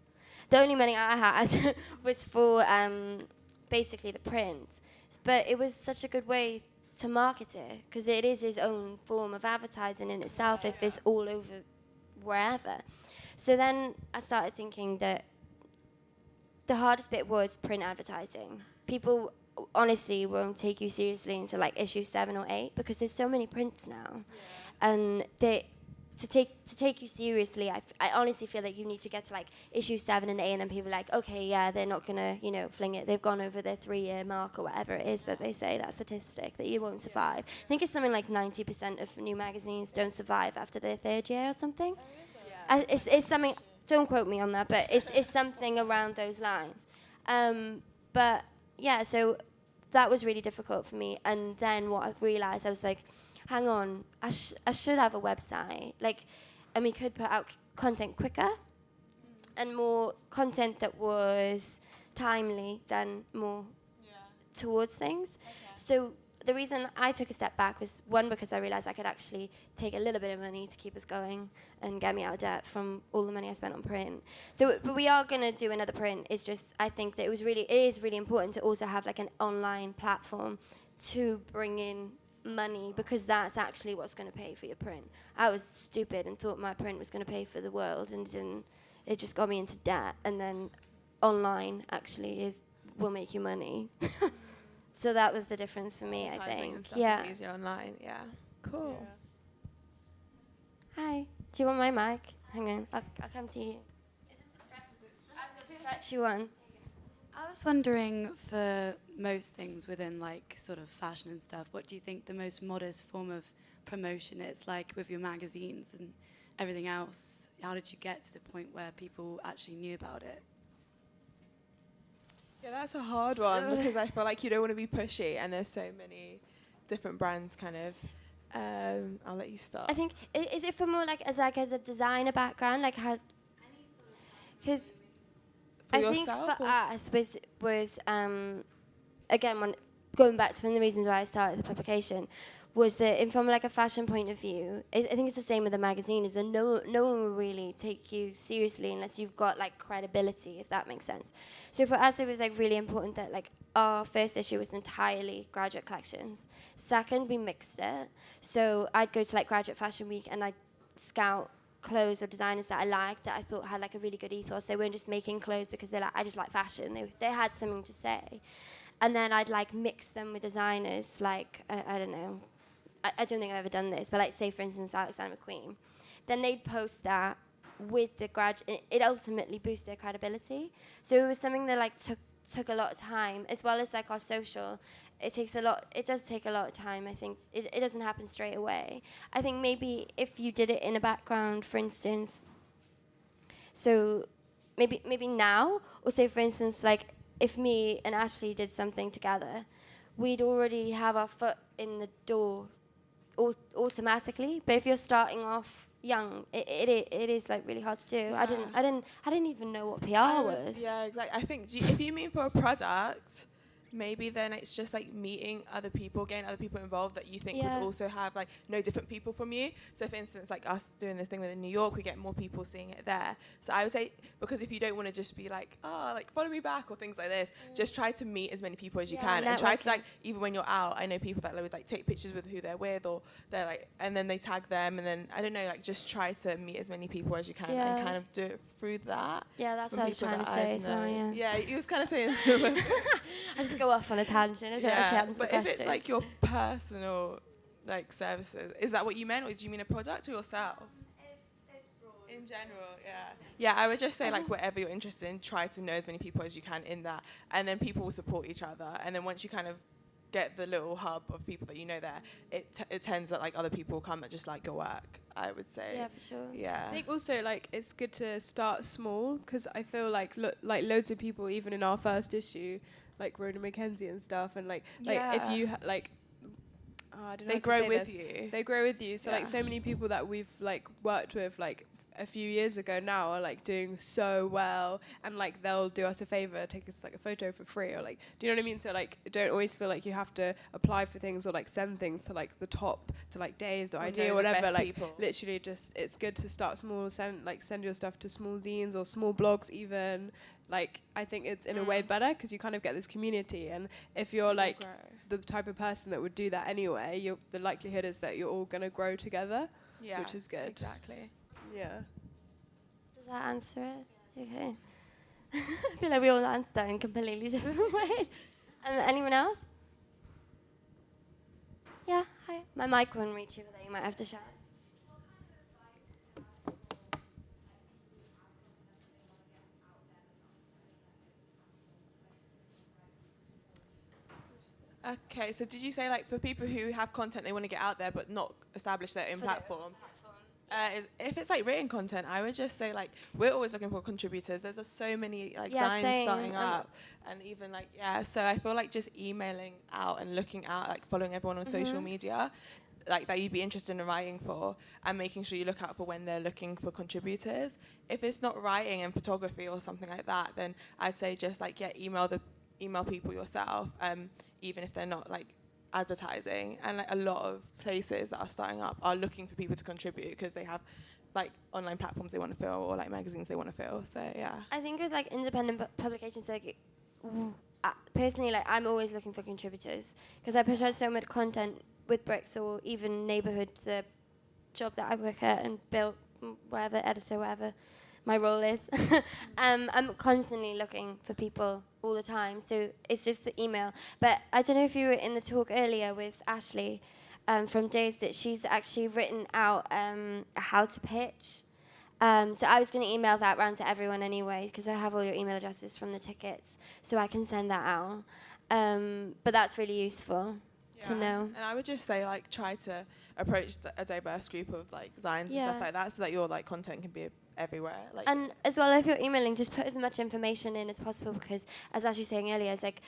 the only money I had was for basically the print. But it was such a good way to market it, because it is his own form of advertising in itself if it's all over wherever. So then I started thinking that the hardest bit was print advertising. People honestly won't take you seriously until like issue 7 or 8, because there's so many prints now. And to take you seriously, I honestly feel like you need to get to like issue 7 and 8, and then people are like, okay, yeah, they're not gonna, fling it. They've gone over their 3-year mark or whatever it is that they say, that statistic, that you won't survive. I think it's something like 90% of new magazines don't survive after their 3rd year or something. It's something, don't quote me on that, but it's something around those lines. But yeah, so that was really difficult for me. And then what I realized, I was like, hang on, I should have a website. Like, and we could put out content quicker and more content that was timely than more towards things. Okay. So the reason I took a step back was, one, because I realized I could actually take a little bit of money to keep us going and get me out of debt from all the money I spent on print. So, but we are going to do another print. It's just, I think that it is really important to also have like an online platform to bring in money because that's actually what's going to pay for your print. I was stupid and thought my print was going to pay for the world, and didn't. It just got me into debt. And then online actually will make you money. So that was the difference for me, I think. Yeah. It's easier online. Yeah. Cool. Yeah. Hi. Do you want my mic? Hang on. I'll come to you. Is this the stretch? I've got the stretchy one. I was wondering, for most things within like sort of fashion and stuff, what do you think the most modest form of promotion is? Like with your magazines and everything else, how did you get to the point where people actually knew about it? Yeah, that's a hard one because I feel like you don't want to be pushy, and there's so many different brands kind of. I'll let you start. I think, is it for more like as a designer background? Like how, because I think yourself, for or? us was again, going back to one of the reasons why I started the publication, was that from like a fashion point of view, I think it's the same with the magazine, is that no one will really take you seriously unless you've got like credibility, if that makes sense. So for us, it was like really important that like our first issue was entirely graduate collections. Second, we mixed it. So I'd go to like Graduate Fashion Week and I'd scout clothes or designers that I liked, that I thought had like a really good ethos. They weren't just making clothes because they're like, I just like fashion. They had something to say. And then I'd like mix them with designers like, I don't know, I don't think I've ever done this, but like say for instance Alexander McQueen. Then they'd post that with the it ultimately boosted their credibility. So it was something that like took a lot of time, as well as like our social. It does take a lot of time, I think. It doesn't happen straight away. I think maybe if you did it in a background, for instance, so maybe now, or say for instance, like if me and Ashley did something together, we'd already have our foot in the door automatically. But if you're starting off young, it is like really hard to do. Yeah. I didn't even know what PR was. Yeah, exactly. I think if you mean for a product, maybe then it's just like meeting other people, getting other people involved that you think would also have like no different people from you. So for instance, like us doing the thing within New York, we get more people seeing it there. So I would say, because if you don't want to just be like, oh, like follow me back or things like this, just try to meet as many people as you can, and try to like, even when you're out, I know people that would like take pictures with who they're with, or they're like, and then they tag them, and then I don't know, like just try to meet as many people as you can and kind of do it through that. Yeah, that's what I was trying to say as well. Yeah, you was kind of saying. I just go off on a tangent. Is it actually happens but if it's like your personal like services, is that what you meant, or do you mean a product or yourself? It's broad. In general, yeah. I would just say like whatever you're interested in, try to know as many people as you can in that, and then people will support each other. And then once you kind of get the little hub of people that you know there, it tends that like other people come that just like your work, I would say. Yeah, for sure. Yeah. I think also like it's good to start small, because I feel like like loads of people, even in our first issue, like Rhoda McKenzie and stuff, and like if you like. I don't know they grow with you. They grow with you. So like so many people that we've like worked with like a few years ago now are like doing so well, and like they'll do us a favor, take us like a photo for free, or like, do you know what I mean? So like don't always feel like you have to apply for things or like send things to like the top, to like Days or ID or whatever. Like people. Literally just, it's good to start small, send your stuff to small zines or small blogs even. Like I think it's in a way better, because you kind of get this community, and if you're like the type of person that would do that anyway, the likelihood is that you're all gonna grow together, which is good. Exactly. Yeah. Does that answer it? Okay. I feel like we all answered that in completely different ways. Anyone else? Yeah, hi. My mic won't reach you, but you might have to shout. Okay, so did you say like for people who have content they want to get out there but not establish their own platform? If it's like written content, I would just say like we're always looking for contributors. There's so many like designs starting up, and even like so I feel like just emailing out and looking out, like following everyone on social media, like that you'd be interested in writing for, and making sure you look out for when they're looking for contributors. If it's not writing and photography or something like that, then I'd say just like email people yourself, even if they're not like advertising. And like a lot of places that are starting up are looking for people to contribute, because they have like online platforms they want to fill, or like magazines they want to fill. So yeah, I think with like independent publications, like personally, like I'm always looking for contributors, because I push out so much content with Bricks or even Neighbourhood, the job that I work at and built, whatever, editor, whatever my role is. I'm constantly looking for people all the time, so it's just the email. But I don't know if you were in the talk earlier with Ashley from Days, that she's actually written out how to pitch. So I was going to email that round to everyone anyway, because I have all your email addresses from the tickets, so I can send that out. But that's really useful to know. And I would just say, like, try to approach a diverse group of like Zions and stuff like that, so that your like content can be everywhere. Like, and as well, if you're emailing, just put as much information in as possible, because as Ash was saying earlier, it's like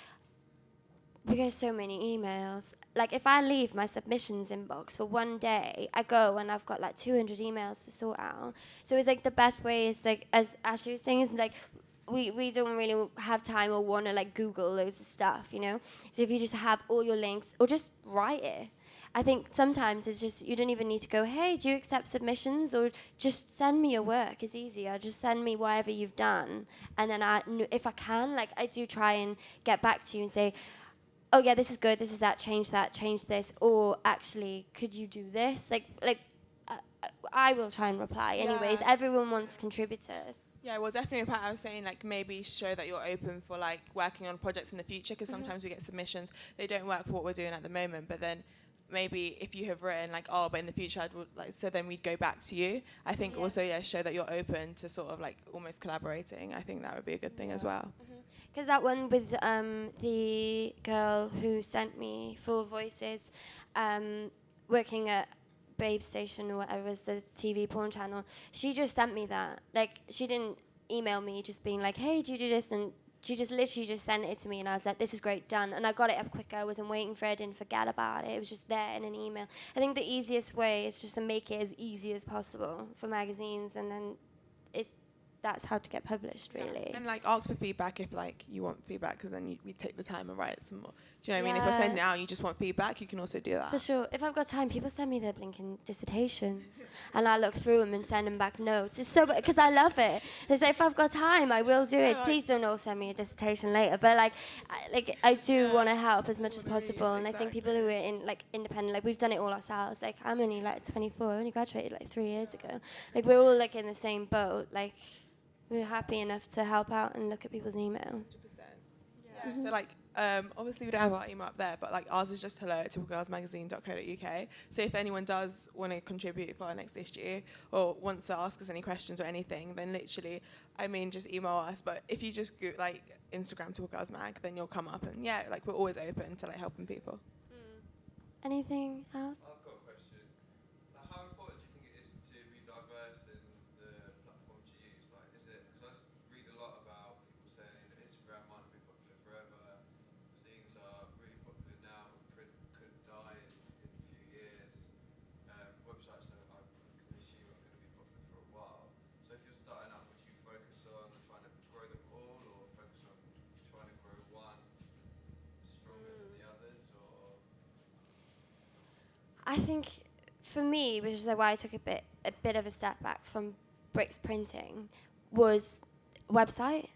we get so many emails. Like if I leave my submissions inbox for one day, I go and I've got like 200 emails to sort out. So it's like the best way is like, as Ashley was saying, is like we don't really have time or want to like Google loads of stuff, you know? So if you just have all your links, or just write it. I think sometimes it's just, you don't even need to go, hey, do you accept submissions? Or just send me your work. It's easier. Just send me whatever you've done. And then if I can, like I do try and get back to you and say, oh yeah, this is good, this is that, change this. Or actually, could you do this? I will try and reply anyways. Everyone wants contributors. Yeah, well, definitely. Pat, I was saying, like, maybe show that you're open for like working on projects in the future, because sometimes we get submissions, they don't work for what we're doing at the moment, but then maybe if you have written like, oh, but in the future I'd like, so then we'd go back to you. I think also show that you're open to sort of like almost collaborating. I think that would be a good thing as well. Because that one with the girl who sent me Full Voices, working at Babe Station or whatever is the TV porn channel, she just sent me that. Like, she didn't email me just being like, hey, do you do this? And she just literally just sent it to me, and I was like, this is great, done. And I got it up quicker. I wasn't waiting for it. I didn't forget about it. It was just there in an email. I think the easiest way is just to make it as easy as possible for magazines, and then that's how to get published, really. And like ask for feedback if like you want feedback, because then we take the time and write some more. Do you know what I mean? If you're sending it out and you just want feedback, you can also do that. For sure. If I've got time, people send me their blinking dissertations, and I look through them and send them back notes. It's so, because I love it. It's like, if I've got time, I will do it. Please don't all send me a dissertation later. But I do want to help as much as possible. And I think people who are in like independent, like we've done it all ourselves. Like I'm only like 24. I only graduated like 3 years ago. Like we're all like in the same boat. Like we're happy enough to help out and look at people's emails. 100%. Yeah. So like, obviously we don't have our email up there, but like ours is just hello@typicalgirlsmagazine.co.uk. So if anyone does want to contribute for our next issue or wants to ask us any questions or anything, then literally, I mean, just email us. But if you just go like Instagram Typical Girls Mag, then you'll come up, and yeah, like we're always open to like helping people. Anything else? I've got a question. How important do you think it is to be diverse in the platforms you use? Like, is it? Because I read a lot about people saying that Instagram might not be popular forever. Zines are really popular now, but print could die in a few years. Websites are, I can assume, are going to be popular for a while. So if you're starting up, would you focus on trying to grow them all, or focus on trying to grow one stronger than the others, or? I think for me, which is why I took a bit of a step back from bricks printing, was website.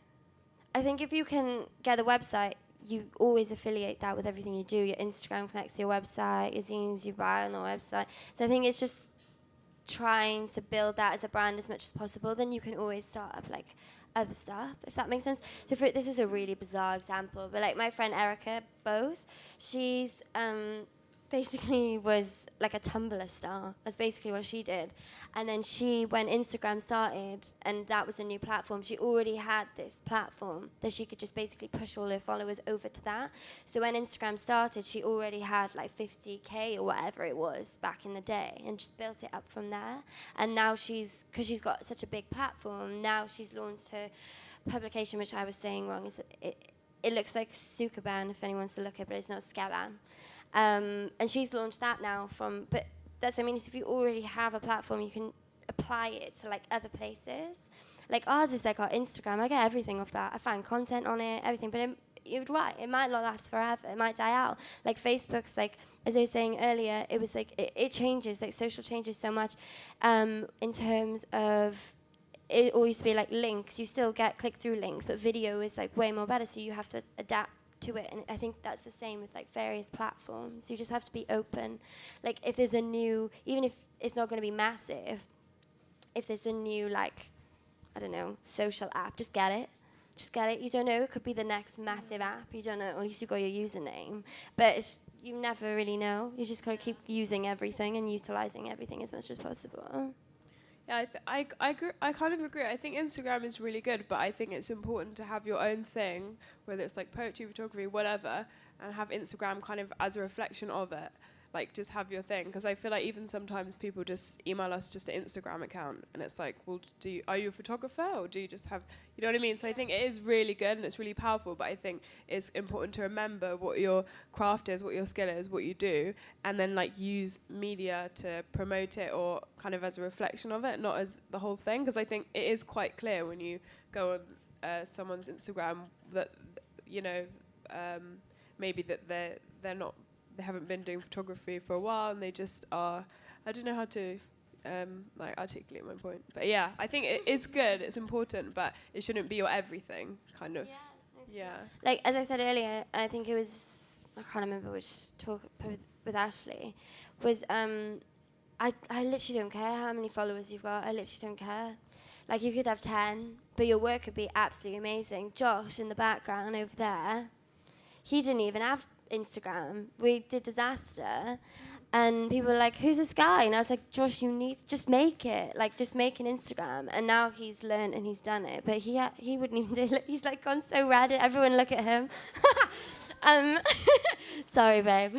I think if you can get a website, you always affiliate that with everything you do. Your Instagram connects to your website, your zines you buy on the website. So I think it's just trying to build that as a brand as much as possible. Then you can always start up like other stuff, if that makes sense. So this is a really bizarre example, but like my friend Erica Bose, she's basically was like a Tumblr star. That's basically what she did. And then when Instagram started, and that was a new platform, she already had this platform that she could just basically push all her followers over to that. So when Instagram started, she already had like 50K or whatever it was back in the day, and just built it up from there. And now because she's got such a big platform, now she's launched her publication, which I was saying wrong, is that it looks like Sukaban if anyone wants to look at it, but it's not Skaban. And she's launched that now but that's what I mean, is if you already have a platform, you can apply it to like other places. Like ours is like our Instagram. I get everything off that. I find content on it, everything, but you're right, it might not last forever. It might die out. Like Facebook's like, as I was saying earlier, it was like, it changes, like social changes so much in terms of, it all used to be like links. You still get click-through links, but video is like way more better, so you have to adapt to it. And I think that's the same with like various platforms. You just have to be open. Like if there's a new, even if it's not going to be massive, if there's a new like, I don't know, social app, just get it. Just get it. You don't know. It could be the next massive app. You don't know. At least you got your username. But you never really know. You just gotta keep using everything and utilizing everything as much as possible. Yeah, I kind of agree. I think Instagram is really good, but I think it's important to have your own thing, whether it's like poetry, photography, whatever, and have Instagram kind of as a reflection of it. Like, just have your thing. Because I feel like even sometimes people just email us just an Instagram account, and it's like, well, are you a photographer, or do you just have, you know what I mean? So I think it is really good and it's really powerful, but I think it's important to remember what your craft is, what your skill is, what you do, and then like use media to promote it or kind of as a reflection of it, not as the whole thing. Because I think it is quite clear when you go on someone's Instagram that, you know, maybe that they're not, they haven't been doing photography for a while, and they just are, I don't know how to like articulate my point. But yeah, I think it is good, it's important, but it shouldn't be your everything, kind of. Yeah. Like, as I said earlier, I think it was, I can't remember which talk with Ashley, was I literally don't care how many followers you've got. I literally don't care. Like, you could have 10, but your work could be absolutely amazing. Josh in the background over there, he didn't even have Instagram. We did Disaster, and people were like, who's this guy? And I was like, Josh, you need to just make it. Like, just make an Instagram. And now he's learned and he's done it. But he wouldn't even do it. He's like gone so red. Everyone look at him. Sorry, babe.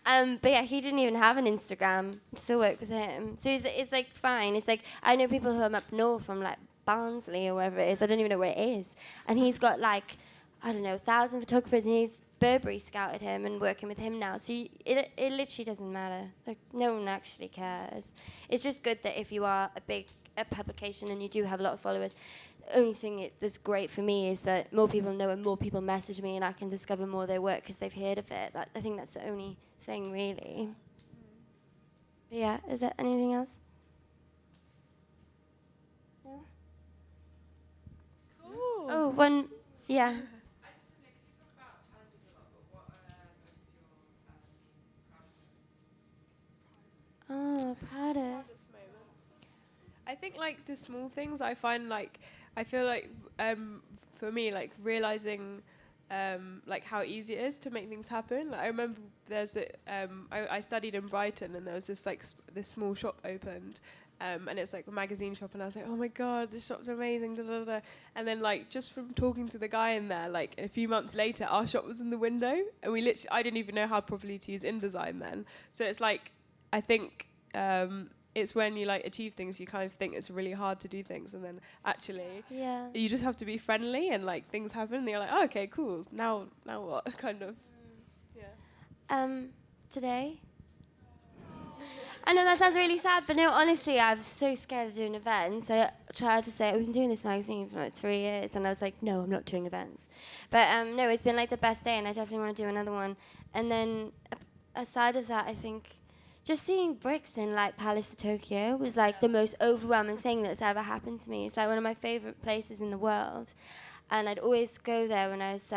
But yeah, he didn't even have an Instagram. Still work with him. So it's like fine. It's like, I know people who are up north from like Barnsley or wherever it is. I don't even know where it is. And he's got like, I don't know, 1,000 photographers, and he's Burberry scouted him and working with him now. So it literally doesn't matter. Like, no one actually cares. It's just good that if you are a publication and you do have a lot of followers, the only thing that's great for me is that more people know and more people message me, and I can discover more of their work because they've heard of it. I think that's the only thing, really. But yeah, is there anything else? No? Cool. Oh, one, yeah. Oh, proudest. I think like the small things I find like, I feel like for me, like realizing like how easy it is to make things happen. Like, I remember I studied in Brighton, and there was this like this small shop opened, and it's like a magazine shop, and I was like, oh my god, this shop's amazing, da, da, da. And then like just from talking to the guy in there, like a few months later, our shop was in the window, and I didn't even know how properly to use InDesign then. So it's like, I think it's when you like achieve things, you kind of think it's really hard to do things, and then actually you just have to be friendly, and like things happen, and you're like, oh, okay, cool. Now what? Kind of. Yeah. Today. I know that sounds really sad, but no, honestly, I was so scared of doing events. I tried to say, we've been doing this magazine for like 3 years, and I was like, no, I'm not doing events. But no, it's been like the best day, and I definitely want to do another one. And then aside of that, I think just seeing bricks in like Palace of Tokyo was like the most overwhelming thing that's ever happened to me. It's like one of my favorite places in the world, and I'd always go there when I was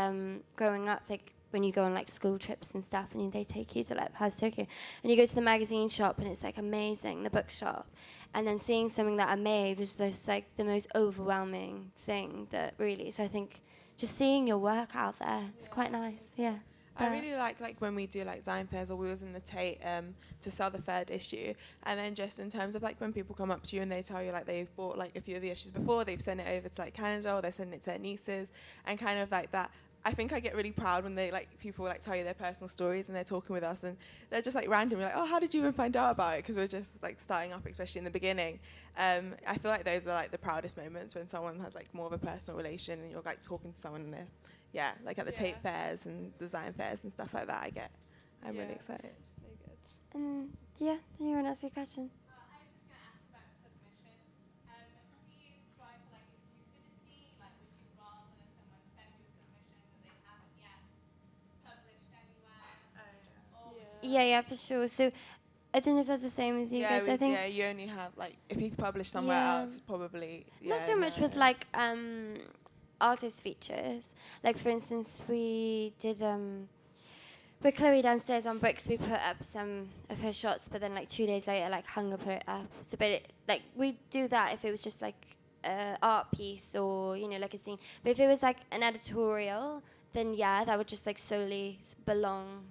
growing up. Like when you go on like school trips and stuff, and they take you to like Palace of Tokyo, and you go to the magazine shop, and it's like amazing, the bookshop, and then seeing something that I made was just like the most overwhelming thing that really. So I think just seeing your work out there is quite nice. Yeah. I really like when we do like Zion fairs, or we was in the Tate to sell the 3rd issue, and then just in terms of like when people come up to you and they tell you like they've bought like a few of the issues before, they've sent it over to like Canada, or they're sending it to their nieces, and kind of like that. I think I get really proud when they like people like tell you their personal stories, and they're talking with us, and they're just like randomly like, oh, how did you even find out about it? Because we're just like starting up, especially in the beginning. I feel like those are like the proudest moments when someone has like more of a personal relation, and you're like talking to someone, and they're like at the Tate fairs and the Zion fairs and stuff like that. I'm really excited. Very good. And do you want to ask a question? I was just going to ask about submissions. Do you strive for like exclusivity? Like, would you rather someone send you a submission that they haven't yet published anywhere? Yeah, for sure. So I don't know if that's the same with you guys. I think you only have like if you publish somewhere else, it's probably not so much with like artist features. Like for instance, we did with Chloe downstairs on Bricks. We put up some of her shots, but then like 2 days later, like Hunger put it up. So, but like we do that if it was just like an art piece or like a scene. But if it was like an editorial, then yeah, that would just like solely belong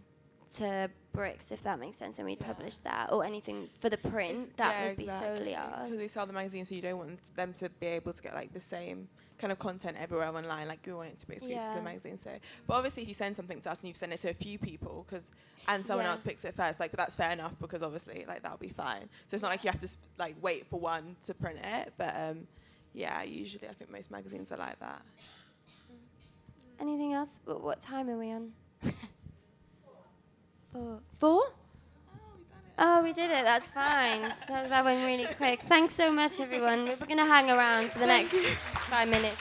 to Bricks, if that makes sense, and we'd publish that, or anything for the print that would be solely ours. Because we sell the magazine, so you don't want them to be able to get like the same kind of content everywhere online. Like we want it to be exclusive to the magazine. So, but obviously, if you send something to us and you've sent it to a few people, and someone else picks it first, like that's fair enough, because obviously, like that'll be fine. So it's not like you have to like wait for one to print it, but yeah, usually I think most magazines are like that. Anything else? What time are we on? 4? Oh, we did it. That's fine. That went really quick. Thanks so much, everyone. We're going to hang around for the next 5 minutes.